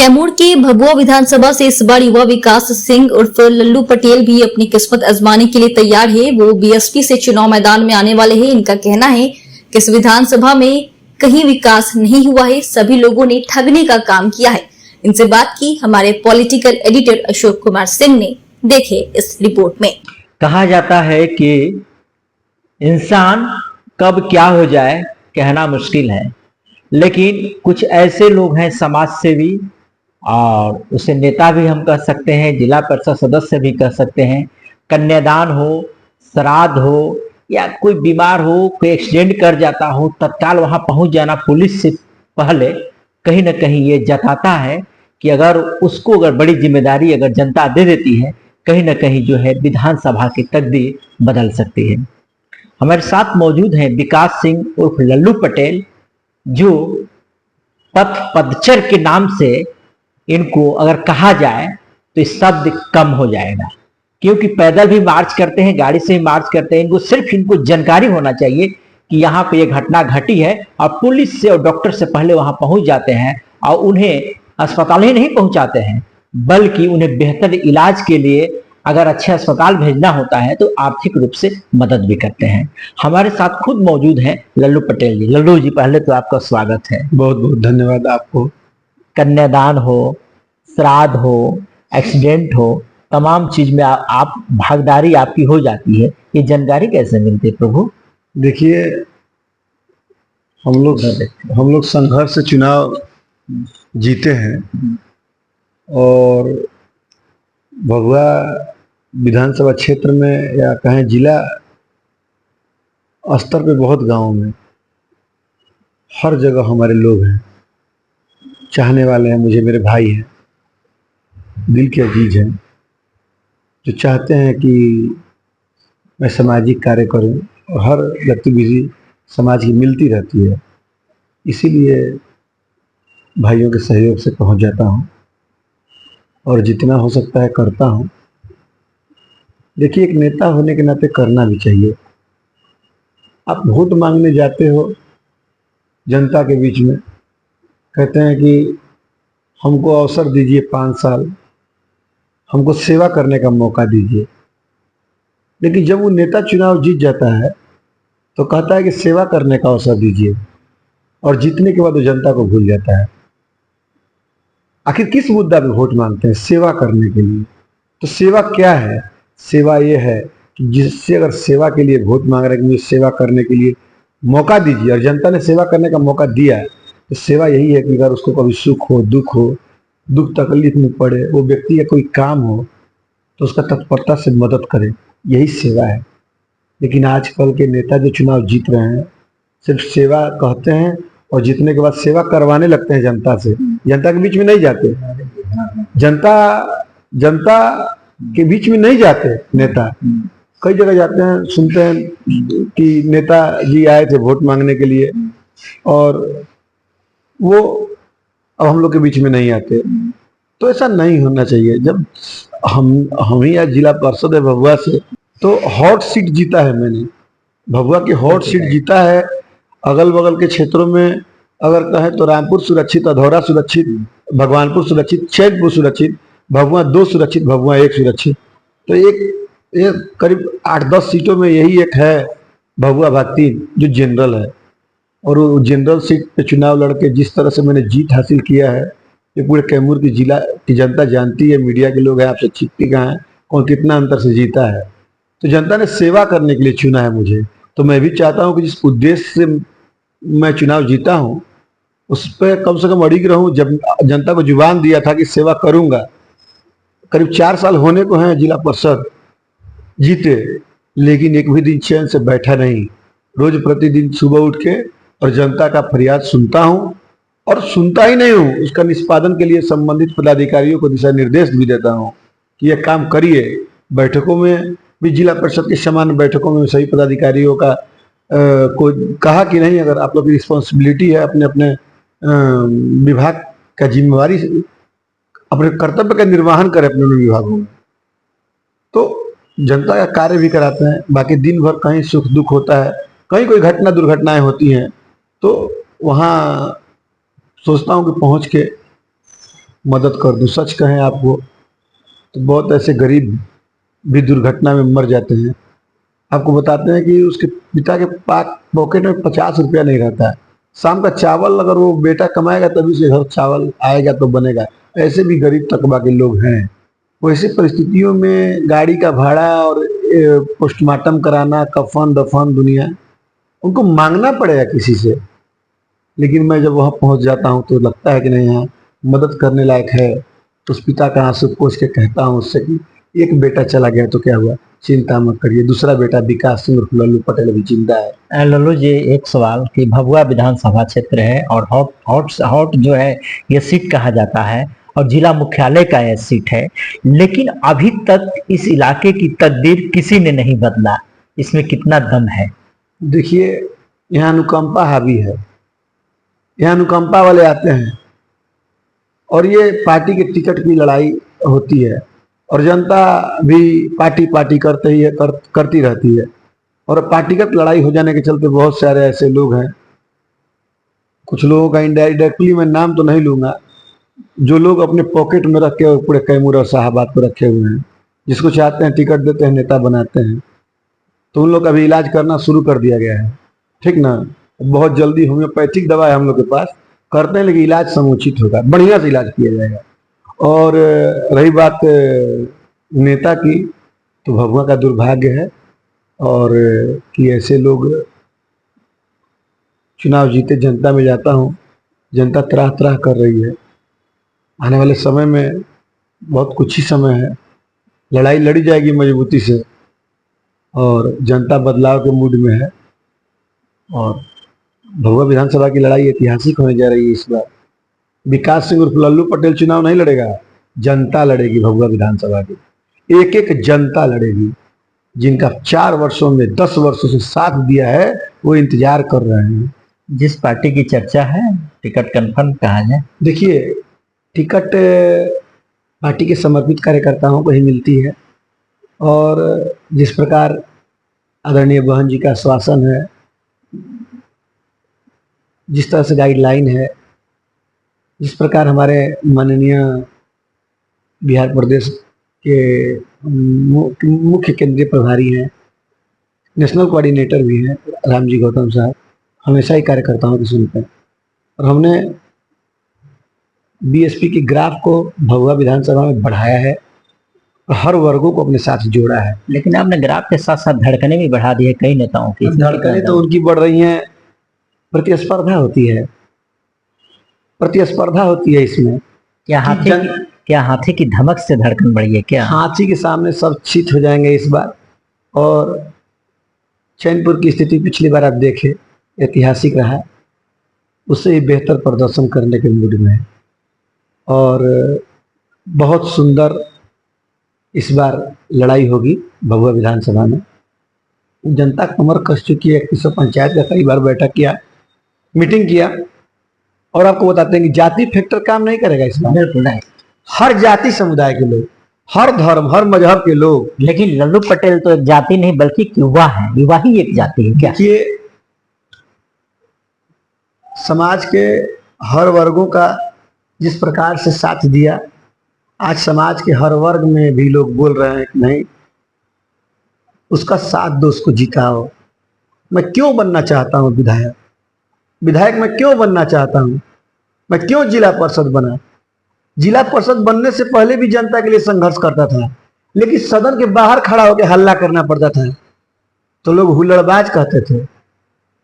कैमूर के भभुआ विधानसभा से इस बार युवा विकास सिंह उर्फ लल्लू पटेल भी अपनी किस्मत आजमाने के लिए तैयार है। वो बीएसपी से चुनाव मैदान में आने वाले हैं। इनका कहना है कि इस विधानसभा में कहीं विकास नहीं हुआ है, सभी लोगों ने ठगने का काम किया है। इनसे बात की हमारे पॉलिटिकल एडिटर अशोक कुमार सिंह ने। देखे इस रिपोर्ट में। कहा जाता है कि इंसान कब क्या हो जाए कहना मुश्किल है, लेकिन कुछ ऐसे लोग हैं समाज सेवी, और उसे नेता भी हम कह सकते हैं, जिला परिषद सदस्य भी कह सकते हैं। कन्यादान हो, श्राद्ध हो, या कोई बीमार हो, कोई एक्सीडेंट कर जाता हो, तत्काल वहां पहुंच जाना पुलिस से पहले कहीं ना कहीं ये जताता है कि अगर उसको बड़ी जिम्मेदारी अगर जनता दे देती है, कहीं ना कहीं जो है विधानसभा की तकदीर बदल सकती है। हमारे साथ मौजूद हैं विकास सिंह उर्फ लल्लू पटेल, जो पदचर के नाम से इनको अगर कहा जाए तो इस शब्द कम हो जाएगा, क्योंकि पैदल भी मार्च करते हैं, गाड़ी से भी मार्च करते हैं। इनको जानकारी होना चाहिए कि यहाँ पे ये घटना घटी है, और पुलिस से और डॉक्टर से पहले वहां पहुंच जाते हैं, और उन्हें अस्पताल ही नहीं पहुंचाते हैं, बल्कि उन्हें बेहतर इलाज के लिए अगर अच्छे अस्पताल भेजना होता है तो आर्थिक रूप से मदद भी करते हैं। हमारे साथ खुद मौजूद हैं लल्लू पटेल जी। लल्लू जी, पहले तो आपका स्वागत है। बहुत बहुत धन्यवाद आपको। कन्यादान हो, श्राद्ध हो, एक्सीडेंट हो, तमाम चीज में आप भागीदारी आपकी हो जाती है, ये जानकारी कैसे मिलती है प्रभु? देखिए, हम लोग संघर्ष से चुनाव जीते हैं, और भभुआ विधानसभा क्षेत्र में या कहें जिला स्तर पे बहुत गांव में हर जगह हमारे लोग हैं, चाहने वाले हैं मुझे, मेरे भाई हैं, दिल के अजीज हैं, जो चाहते हैं कि मैं सामाजिक कार्य करूं, और हर गतिविधि समाज की मिलती रहती है। इसीलिए भाइयों के सहयोग से पहुंच जाता हूं, और जितना हो सकता है करता हूं। देखिए, एक नेता होने के नाते करना भी चाहिए। आप वोट मांगने जाते हो जनता के बीच में, कहते हैं कि हमको अवसर दीजिए, 5 साल हमको सेवा करने का मौका दीजिए। लेकिन जब वो नेता चुनाव जीत जाता है तो कहता है कि सेवा करने का अवसर दीजिए, और जीतने के बाद वो जनता को भूल जाता है। आखिर किस मुद्दा पे वोट मांगते हैं? सेवा करने के लिए। तो सेवा क्या है? सेवा ये है कि जिससे अगर सेवा के लिए वोट मांग रहे हैं कि मुझे सेवा करने के लिए मौका दीजिए, और जनता ने सेवा करने का मौका दिया, तो सेवा यही है कि अगर उसको कभी सुख हो, दुख तकलीफ में पड़े, वो व्यक्ति का कोई काम हो तो उसका तत्परता से मदद करे, यही सेवा है। लेकिन आजकल के नेता जो चुनाव जीत रहे हैं, सिर्फ सेवा कहते हैं, और जीतने के बाद सेवा करवाने लगते हैं जनता से। जनता के बीच में नहीं जाते, जनता के बीच में नहीं जाते नेता। कई जगह जाते हैं, सुनते हैं कि नेता जी आए थे वोट मांगने के लिए, और वो अब हम लोग के बीच में नहीं आते। तो ऐसा नहीं होना चाहिए। जब हम ही आज जिला परिषद है भभुआ से, तो हॉट सीट जीता है मैंने, भभुआ की हॉट सीट जीता है। अगल बगल के क्षेत्रों में अगर कहें तो रामपुर सुरक्षित, अधौरा सुरक्षित, भगवानपुर सुरक्षित, चैनपुर सुरक्षित, भभुआ 2 सुरक्षित, भभुआ 1 सुरक्षित। तो एक करीब 8-10 सीटों में यही एक है भभुआ भाग 3 जो जनरल है। और वो जनरल सीट पे चुनाव लड़के जिस तरह से मैंने जीत हासिल किया है, ये पूरे कैमूर की जिला की जनता जानती है, मीडिया के लोग हैं, आपसे छिपती कहाँ है, कौन कितना अंतर से जीता है। तो जनता ने सेवा करने के लिए चुना है मुझे। तो मैं भी चाहता हूँ कि जिस उद्देश्य से मैं चुनाव जीता हूँ उस पर कम से कम अड़िग रहूं। जब जनता को जुबान दिया था कि सेवा करूंगा, करीब 4 साल होने को हैं जिला परिषद जीते, लेकिन एक भी दिन चैन से बैठा नहीं। रोज प्रतिदिन सुबह उठ के और जनता का फरियाद सुनता हूं, और सुनता ही नहीं हूं, उसका निष्पादन के लिए संबंधित पदाधिकारियों को दिशा निर्देश भी देता हूं कि यह काम करिए। बैठकों में भी, जिला परिषद के समान बैठकों में सही पदाधिकारियों का को कहा कि नहीं, अगर आप लोग की रिस्पॉन्सिबिलिटी है, अपने अपने विभाग का जिम्मेवारी, अपने कर्तव्य का निर्वहन करें अपने विभागों में, तो जनता का कार्य भी कराते हैं। बाकी दिन भर कहीं सुख दुख होता है, कहीं कोई घटना दुर्घटनाएं होती हैं, तो वहाँ सोचता हूँ कि पहुँच के मदद कर दूं। सच कहें आपको तो बहुत ऐसे गरीब भी दुर्घटना में मर जाते हैं। आपको बताते हैं कि उसके पिता के पास पॉकेट में 50 रुपया नहीं रहता है। शाम का चावल अगर वो बेटा कमाएगा तभी उसे घर चावल आएगा तो बनेगा। ऐसे भी गरीब तबका के लोग हैं। वैसे परिस्थितियों में गाड़ी का भाड़ा और पोस्टमार्टम कराना, कफन दफन, दुनिया उनको मांगना पड़ेगा किसी से। लेकिन मैं जब वहां पहुंच जाता हूं तो लगता है कि नहीं, यहाँ मदद करने लायक है। तो उस पिता का आंसू पोंछ के कहता हूं उससे कि एक बेटा चला गया तो क्या हुआ, चिंता मत करिए, दूसरा बेटा विकास सिंह उर्फ लल्लू पटेल अभी जिंदा है। लल्लू जी, एक सवाल कि भभुआ विधानसभा क्षेत्र है और हॉट हॉट हॉट जो है ये सीट कहा जाता है और जिला मुख्यालय का यह सीट है, लेकिन अभी तक इस इलाके की तकदीर किसी ने नहीं बदला। इसमें कितना दम है? देखिए, यहाँ अनुकंपा हावी है। यहाँ अनुकंपा वाले आते हैं और ये पार्टी के टिकट की लड़ाई होती है और जनता भी पार्टी पार्टी करते ही है, करती रहती है। और पार्टीगत लड़ाई हो जाने के चलते बहुत सारे ऐसे लोग हैं, कुछ लोगों का इनडायरेक्टली मैं नाम तो नहीं लूंगा, जो लोग अपने पॉकेट में रख के और पूरे कैमूर और शाहबाद को रखे हुए हैं। जिसको चाहते हैं टिकट देते हैं, नेता बनाते हैं। तो उन लोग का भी इलाज करना शुरू कर दिया गया है, ठीक ना। बहुत जल्दी होम्योपैथिक दवा है हम लोग के पास, करते हैं, लेकिन इलाज समुचित होगा, बढ़िया से इलाज किया जाएगा। और रही बात नेता की, तो भगवान का दुर्भाग्य है और कि ऐसे लोग चुनाव जीते। जनता में जाता हूँ, जनता त्राह त्राह कर रही है। आने वाले समय में बहुत कुछ ही समय है, लड़ाई लड़ी जाएगी मजबूती से और जनता बदलाव के मूड में है। और भभुआ विधानसभा की लड़ाई ऐतिहासिक होने जा रही है इस बार। विकास सिंह उर्फ लल्लू पटेल चुनाव नहीं लड़ेगा, जनता लड़ेगी भभुआ विधानसभा की। एक एक जनता लड़ेगी, जिनका 4 वर्षों में 10 वर्षों से साथ दिया है, वो इंतजार कर रहे हैं। जिस पार्टी की चर्चा है, टिकट कंफर्म कहा जाए? देखिए, टिकट पार्टी के समर्पित कार्यकर्ताओं को ही मिलती है और जिस प्रकार आदरणीय बहन जी का आश्वासन है, जिस तरह से गाइडलाइन है, जिस प्रकार हमारे माननीय बिहार प्रदेश के मुख्य केंद्रीय प्रभारी हैं, नेशनल कोऑर्डिनेटर भी हैं रामजी गौतम साहब, हमेशा ही कार्यकर्ताओं की सुनते हैं। और हमने बीएसपी की ग्राफ को भभुआ विधानसभा में बढ़ाया है और हर वर्गों को अपने साथ जोड़ा है। लेकिन आपने ग्राफ के साथ साथ धड़कने भी बढ़ा दी है कई नेताओं की। धड़कने तो उनकी बढ़ रही हैं, प्रतिस्पर्धा होती है, प्रतिस्पर्धा होती है इसमें। क्या हाथी की धमक से धड़कन बढ़ी है क्या? हाथी के सामने सब चित हो जाएंगे इस बार। और चैनपुर की स्थिति पिछली बार आप देखे, ऐतिहासिक रहा, उससे ही बेहतर प्रदर्शन करने के मूड में है। और बहुत सुंदर इस बार लड़ाई होगी भभुआ विधानसभा में। जनता कमर कस चुकी है। 3100 पंचायत का कई बार बैठक किया, मीटिंग किया। और आपको बताते हैं कि जाति फैक्टर काम नहीं करेगा इसमें। बिल्कुल नहीं। हर जाति समुदाय के लोग, हर धर्म, हर मजहब के लोग। लेकिन लल्लू पटेल तो एक जाति नहीं बल्कि युवा है। युवा ही एक जाति है क्या? देखिए, समाज के हर वर्गों का जिस प्रकार से साथ दिया, आज समाज के हर वर्ग में भी लोग बोल रहे हैं कि नहीं, उसका साथ दो, उसको जिताओ। मैं क्यों बनना चाहता हूं विधायक, विधायक मैं क्यों बनना चाहता हूं, मैं क्यों जिला परिषद बना। जिला परिषद बनने से पहले भी जनता के लिए संघर्ष करता था, लेकिन सदन के बाहर खड़ा होकर हल्ला करना पड़ता था तो लोग हुल्लड़बाज कहते थे,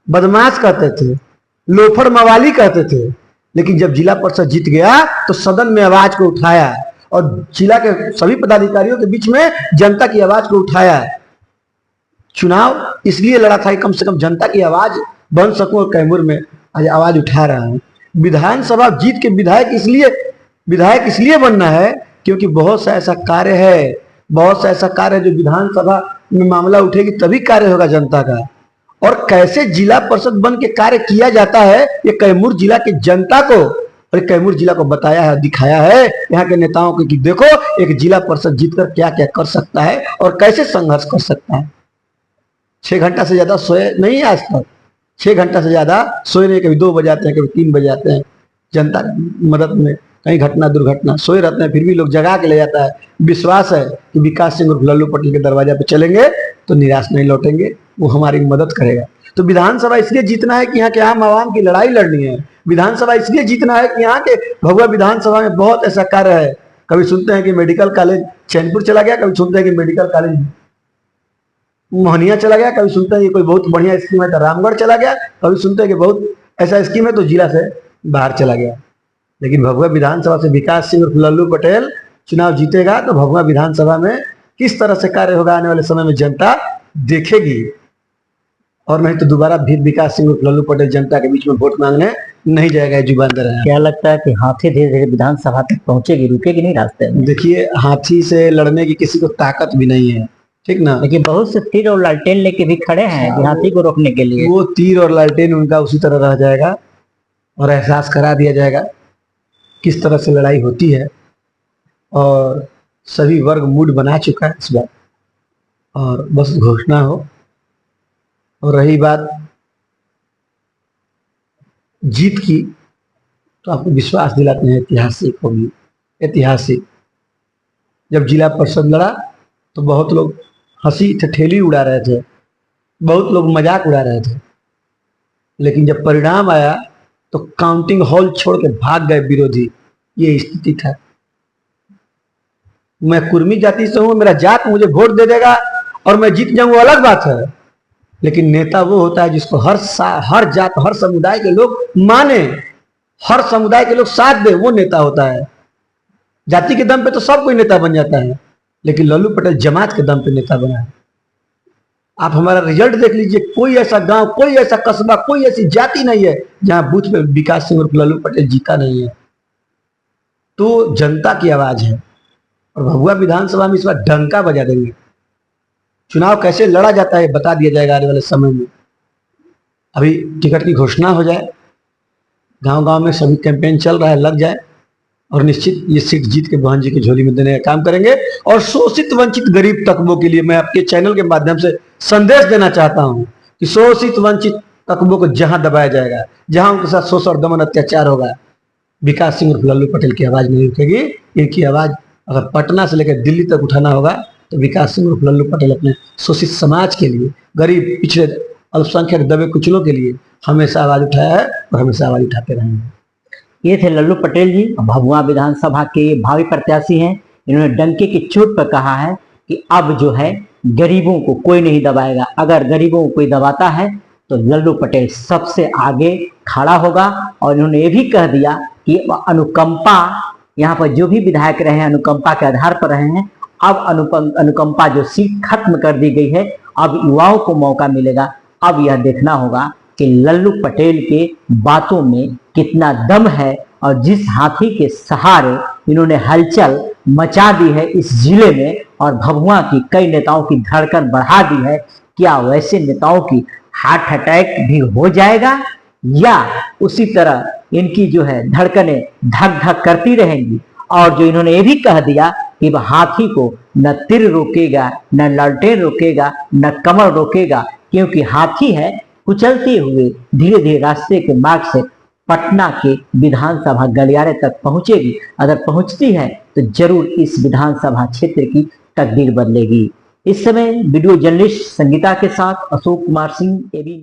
बदमाश कहते थे, लोफड़ मवाली कहते थे। लेकिन जब जिला परिषद जीत गया तो सदन में आवाज को उठाया और जिला के सभी पदाधिकारियों के बीच में जनता की आवाज को उठाया। चुनाव इसलिए लड़ा था कि कम से कम जनता की आवाज बन सकूं, और कैमूर में आज आवाज उठा रहा हूं। विधानसभा जीत के विधायक इसलिए बनना है क्योंकि बहुत सा ऐसा कार्य है, बहुत सा ऐसा कार्य है जो विधानसभा में मामला उठेगी तभी कार्य होगा जनता का। और कैसे जिला परिषद बन के कार्य किया जाता है, ये कैमूर जिला की जनता को और कैमूर जिला को बताया है, दिखाया है यहाँ के नेताओं को कि देखो एक जिला परिषद जीतकर क्या क्या कर सकता है और कैसे संघर्ष कर सकता है। 6 घंटा से ज्यादा सोए नहीं आज तक, 6 घंटा से ज्यादा सोए नहीं, कभी 2 बजे आते हैं, कभी 3 बजे आते हैं जनता की मदद में। कहीं घटना दुर्घटना, सोए रहते हैं फिर भी लोग जगा के ले जाता है। विश्वास है कि विकास सिंह उर्फ लल्लू पटेल के दरवाजा पे चलेंगे तो निराश नहीं लौटेंगे, वो हमारी मदद करेगा। तो विधानसभा इसलिए जीतना है कि यहाँ के आम आवाम की लड़ाई लड़नी है। विधानसभा इसलिए जीतना है कि यहाँ के भभुआ विधानसभा में बहुत ऐसा कार्य है। कभी सुनते हैं कि मेडिकल कॉलेज चैनपुर चला गया, कभी सुनते हैं कि मेडिकल कॉलेज मोहनिया चला गया, कभी सुनते हैं कि कोई बहुत बढ़िया स्कीम है तो रामगढ़ चला गया, कभी सुनते हैं कि बहुत ऐसा स्कीम है तो जिला से बाहर चला गया। लेकिन भभुआ विधानसभा से विकास सिंह उर्फ लल्लू पटेल चुनाव जीतेगा तो भभुआ विधानसभा में किस तरह से कार्य होगा आने वाले समय में जनता देखेगी। और नहीं तो दोबारा फिर विकास सिंह उर्फ लल्लू पटेल जनता के बीच में वोट मांगने नहीं जाएगा, जुबान दे रहे हैं। क्या लगता है कि हाथी धीरे धीरे विधानसभा तक पहुंचेगी, रुकेगी नहीं रास्ते में? देखिए, हाथी से लड़ने की किसी को ताकत भी नहीं है, ठीक ना। लेकिन बहुत से तीर और लालटेन लेके भी खड़े हैं कि हाथी को रोकने के लिए। वो तीर और लालटेन उनका उसी तरह रह जाएगा और एहसास करा दिया जाएगा किस तरह से लड़ाई होती है। और सभी वर्ग मूड बना चुका है इस बार, और बस घोषणा हो। और रही बात जीत की, तो आपको विश्वास दिलाते हैं ऐतिहासिक होगी, ऐतिहासिक। जब जिला परिषद लड़ा तो बहुत लोग हंसी ठठेली उड़ा रहे थे, बहुत लोग मजाक उड़ा रहे थे, लेकिन जब परिणाम आया तो काउंटिंग हॉल छोड़ के भाग गए विरोधी। ये स्थिति था। मैं कुर्मी जाति से हूं, मेरा जात मुझे वोट दे देगा और मैं जीत जाऊं, वो अलग बात है। लेकिन नेता वो होता है जिसको हर जात हर समुदाय के लोग माने, हर समुदाय के लोग साथ दे, वो नेता होता है। जाति के दम पे तो सब कोई नेता बन जाता है, लेकिन लल्लू पटेल जमात के दम पे नेता बना है। आप हमारा रिजल्ट देख लीजिए, कोई ऐसा गांव, कोई ऐसा कस्बा, कोई ऐसी जाति नहीं है जहां बूथ पे विकास सिंह उर्फ लल्लू पटेल जीता नहीं है। तो जनता की आवाज है और भभुआ विधानसभा में इस बार डंका बजा देंगे। चुनाव कैसे लड़ा जाता है बता दिया जाएगा आने वाले समय में। अभी टिकट की घोषणा हो जाए, गांव गांव में सभी कैंपेन चल रहा है, लग जाए और निश्चित ये सीट जीत के बहन जी की झोली में देने का काम करेंगे। और शोषित वंचित गरीब तबकों के लिए मैं आपके चैनल के माध्यम से संदेश देना चाहता हूं कि शोषित वंचित तबकों को जहां दबाया जाएगा, जहां उनके साथ शोषण और दमन अत्याचार होगा, विकास सिंह उर्फ लल्लू पटेल की आवाज नहीं उठेगी। इनकी आवाज अगर पटना से लेकर दिल्ली तक उठाना होगा तो विकास सिंह उर्फ लल्लू पटेल अपने शोषित समाज के लिए, गरीब पिछड़े अल्पसंख्यक दबे कुचलों के लिए हमेशा आवाज उठाया है और हमेशा आवाज उठाते रहेंगे। ये थे लल्लू पटेल जी, भभुआ विधानसभा के भावी प्रत्याशी हैं। इन्होंने डंके की चोट पर कहा है कि अब जो है गरीबों को कोई नहीं दबाएगा। अगर गरीबों को कोई दबाता है तो लल्लू पटेल सबसे आगे खड़ा होगा। और इन्होंने ये भी कह दिया कि अनुकंपा, यहाँ पर जो भी विधायक रहे हैं अनुकंपा के आधार पर रहे हैं, अब अनुकंपा जो सीट खत्म कर दी गई है, अब युवाओं को मौका मिलेगा। अब यह देखना होगा कि लल्लू पटेल के बातों में कितना दम है और जिस हाथी के सहारे इन्होंने हलचल मचा दी है इस जिले में और भभुआ की कई नेताओं की धड़कन बढ़ा दी है, क्या वैसे नेताओं की हार्ट अटैक भी हो जाएगा या उसी तरह इनकी जो है धड़कनें धक धक करती रहेंगी। और जो इन्होंने ये भी कह दिया कि वह हाथी को न तिर रोकेगा, न लालटेन रोकेगा, न कमल रोकेगा, क्योंकि हाथी है कुचलते हुए धीरे धीरे रास्ते के मार्ग से पटना के विधानसभा गलियारे तक पहुंचेगी। अगर पहुंचती है तो जरूर इस विधानसभा क्षेत्र की तकदीर बदलेगी। इस समय वीडियो जर्नलिस्ट संगीता के साथ अशोक कुमार सिंह, एबी।